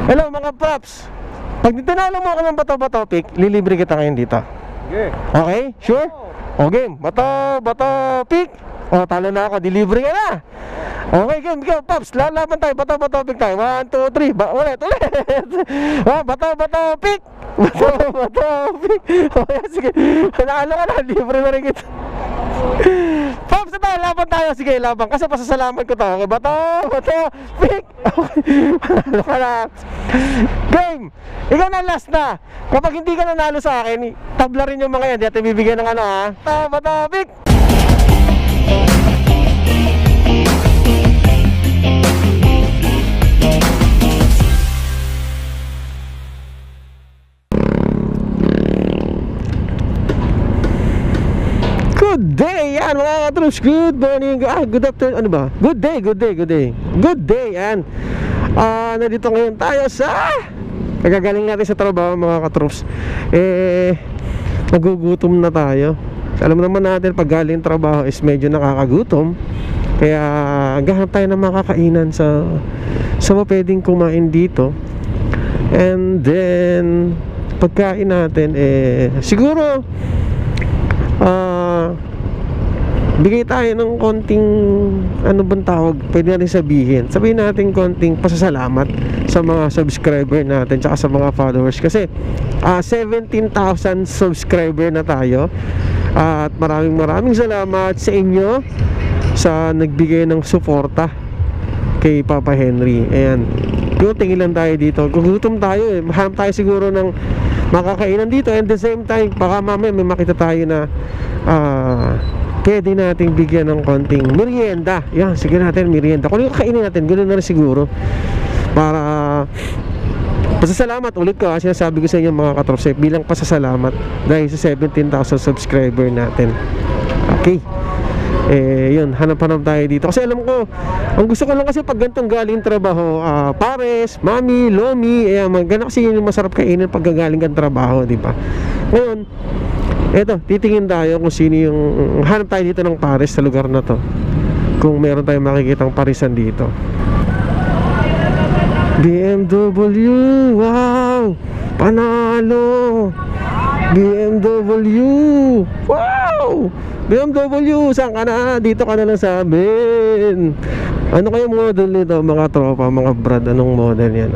Hello mga paps. Pag tinalo mo ako ng bato-bato pick, lilibre kita ngayon dito. Okay? Sure? Okay, bato pick. O, talo na ako, delivery ka na. Okay, game, paps, lalaban tayo, bato pick tayo. 1, 2, 3, ulit. Bato pick. Bato pick. Okay, sige, nakalo ka na, libre na rin kita. Pops, ito, laban tayo. Sige, laban. Kasi pasasalamat ko to. Okay, bato, pick. Panalo ka na. Game, ikaw na last na. Kapag hindi ka nanalo sa akin, tabla rin yung mga yan. Di natin bibigyan ng ano ha. Bato, pick. Good day, yan mga katroops. Good morning, good afternoon, ano ba? Good day, yan. Nandito ngayon tayo sa kagagaling natin sa trabaho mga katroops. Nagugutom na tayo. Alam naman natin pag galing trabaho is medyo nakakagutom. Kaya gahanap tayo ng makakainan sa pwedeng kumain dito. And then pagkain natin siguro bigay tayo ng konting ano bang tawag, pwede natin sabihin natin konting pasasalamat sa mga subscriber natin tsaka sa mga followers kasi 17,000 subscriber na tayo. At maraming salamat sa inyo sa nagbigay ng suporta kay Papa Henry. Ayan, tingin lang tayo dito, gugutom tayo hanap tayo siguro ng makakainan dito. And the same time, baka mamaya may makita tayo na pwede nating bigyan ng konting merienda. Yan, sige natin merienda. Kung yung kakainin natin, ganoon na rin siguro. Para pasasalamat ulit ko, sinasabi ko sa inyo mga katroops, bilang pasasalamat dahil sa 17,000 subscriber natin. Okay, yun, hanap-hanap tayo dito. Kasi alam ko, ang gusto ko lang kasi pag gantong galing trabaho, pares, mami, lomi, maganda kasi yun yung masarap kainin pag galing kang trabaho, di ba? Ngayon, eto, titingin tayo kung sino yung hanap tayo dito ng pares sa lugar na to. Kung meron tayong makikitang parisan dito. BMW, wow! Panalo! BMW, wow! BMW, saan ka na? Dito ka na lang sa amin. Ano kayo model nito mga tropa, mga brad? Anong model yan?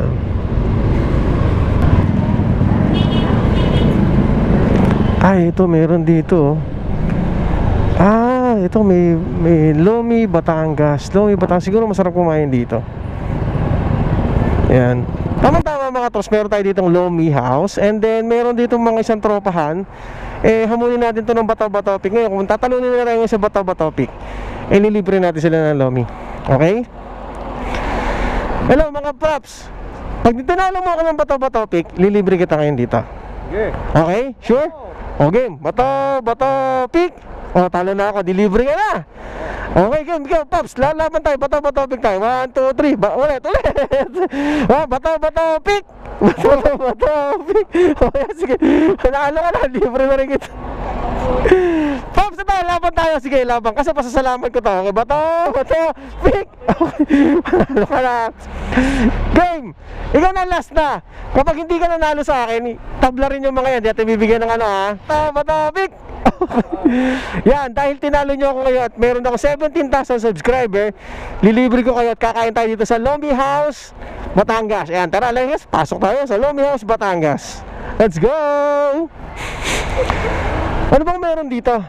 Ay, ito meron dito. Ito may Lomi Batangas. Siguro masarap kumain dito. Yan. Tama mga trops, meron tayo ditong Lomi House. And then meron ditong mga isang tropahan. Hamunin natin to ng bato-bato pick. Ngayon, kung tatalunin na tayo sa bato-bato pick, lilibre natin sila ng Lomi. Okay? Hello mga props. Pag tinalo mo ako ng bato-bato pick, lilibre kita ngayon dito. Okay? Sure? Okay, bato pick. O, talo na ako, delivery ka na. Okay, game, paps, lalaban tayo, bato pick tayo. 1, 2, 3, ulit. Bato pick. Bato pick. Okay, sige, nakalo ka na, libre na rin kita. Pops, ito, laban tayo. Sige, laban. Kasi pasasalamat ko to. Okay, bato pick. Panalo ka na. Game, ikaw na last na. Kapag hindi ka nanalo sa akin, tabla rin yung mga yan. Di natin bibigyan ng ano ha. Bato pick. Yan, dahil tinalo nyo ako ngayon at meron ako 17,000 subscriber, lilibre ko kayo at kakain tayo dito sa Lomi House, Batangas. Ayan, tara, let's pasok tayo sa Lomi House, Batangas. Let's go! Ano bang meron dito?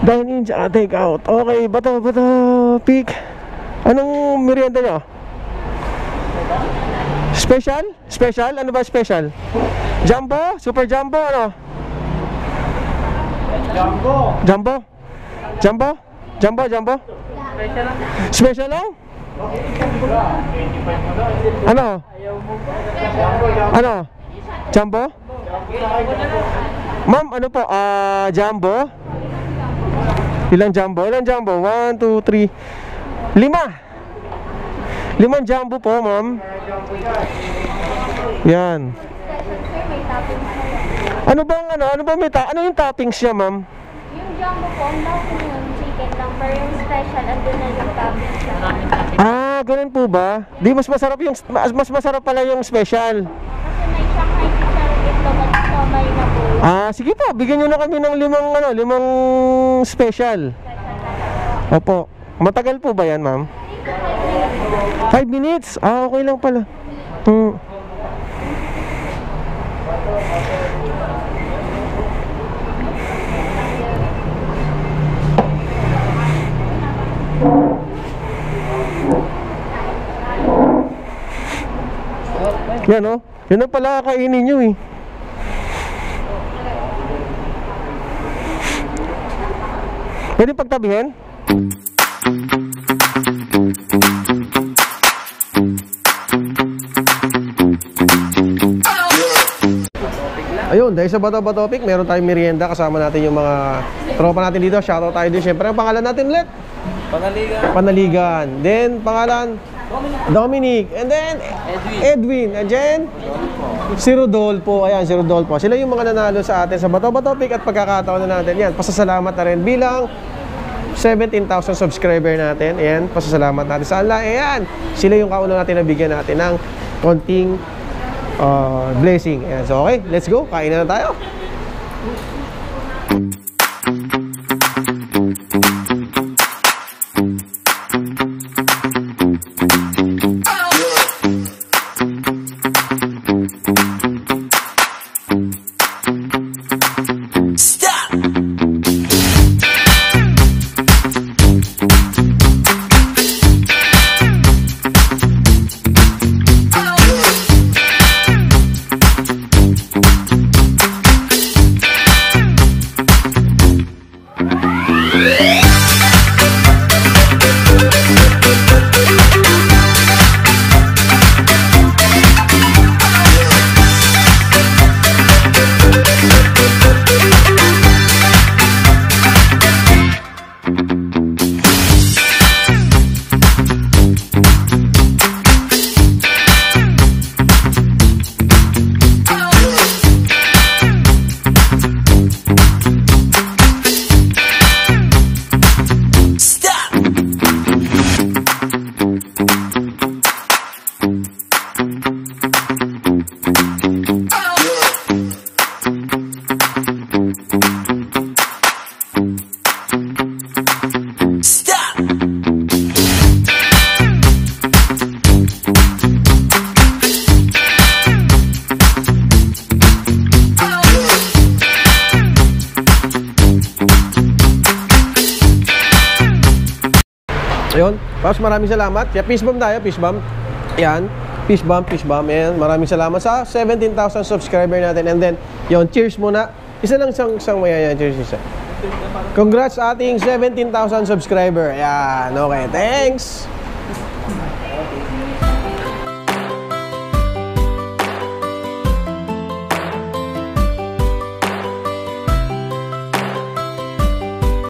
Dine in, take out. Okay, bato pick. Anong merienda nyo? Special? Ano ba special? Jumbo? Super jumbo? Ano? Jumbo? Special lang? Ano? Jumbo? Ma'am, ano po? Jumbo? Ilang jumbo? 1, 2, 3 5 jumbo po, ma'am. Yan. Ano bang ano yung toppings niya, ma'am? Yung jumbo po, ang laki yung chicken lang. Pero yung special, andun na yung cabbage siya. Ah, ganun po ba? Di mas masarap yung mas masarap pala yung special. Kasi may Shanghai chicharon itlog at somay na po. Ah, sige po, bigyan niyo na kami ng limang special. Opo. Matagal po ba yan, ma'am? 5 minutes? Ah, okay lang pala. Yan o. Yan ang pala kakainin nyo eh. Pwede pagtabihin? Ayun, dahil sa Bato Pic, meron tayong merienda. Kasama natin yung mga tropa natin dito. Shoutout tayo din. Siyempre, ang pangalan natin ulit? Panaligan. Then, pangalan? Dominic. And then, Edwin. And then, si Rodolfo. Ayan, si Rodolfo. Sila yung mga nanalo sa atin sa Bato Pic at pagkakataon na natin. Yan, pasasalamat na rin bilang 17,000 subscriber natin. Ayan, pasasalamat natin sa Allah. Ayan, sila yung kauna natin na bigyan natin ng konting blessing. Ayan, so okay, let's go. Kain na tayo. Ayun, Paps, maraming salamat. Kaya peace bomb tayo, peace bomb. Yan, peace bomb, peace bomb. Yan, maraming salamat sa 17,000 subscriber natin. And then, yun, cheers muna. Isa lang isang mayaya, cheers isa. Congrats ating 17,000 subscriber. Yan, okay, thanks.